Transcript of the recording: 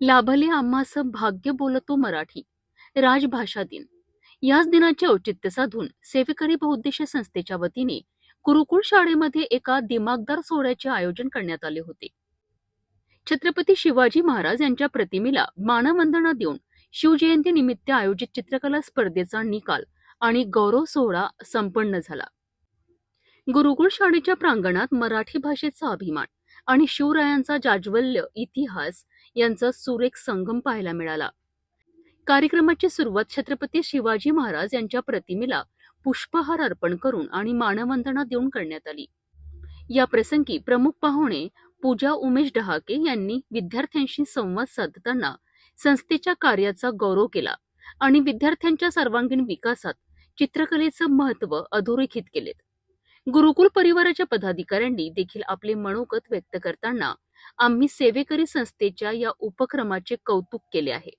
लाभले आम्हास भाग्य बोलतो मराठी राजभाषा दिन. याच दिनाचे औचित्य साधून सेवेकरी बहुउद्देशीय संस्थेच्या वतीने गुरुकुळ शाळेमध्ये एका दिमागदार सोहळ्याचे आयोजन करण्यात आले होते. छत्रपती शिवाजी महाराज यांच्या प्रतिमेला मानवंदना देऊन शिवजयंती निमित्त आयोजित चित्रकला स्पर्धेचा निकाल आणि गौरव सोहळा संपन्न झाला. गुरुकुळ शाळेच्या प्रांगणात मराठी भाषेचा अभिमान आणि शिवरायांचा जाज्वल्य इतिहास यांचा सुरेख संगम पाहायला मिळाला. कार्यक्रमाची सुरुवात छत्रपती शिवाजी महाराज यांच्या प्रतिमेला पुष्पहार अर्पण करून आणि मानवंदना देऊन करण्यात आली. या प्रसंगी प्रमुख पाहुणे पूजा उमेश डहाके यांनी विद्यार्थ्यांशी संवाद साधताना संस्थेच्या कार्याचा गौरव केला आणि विद्यार्थ्यांच्या सर्वांगीण विकासात चित्रकलेचं महत्त्व अधोरेखित केलेत. गुरुकुल परिवाराच्या पदाधिकाऱ्यांनी देखील आपले मनोगत व्यक्त करताना आम्ही सेवेकरी संस्थेच्या या उपक्रमाचे कौतुक केले आहे.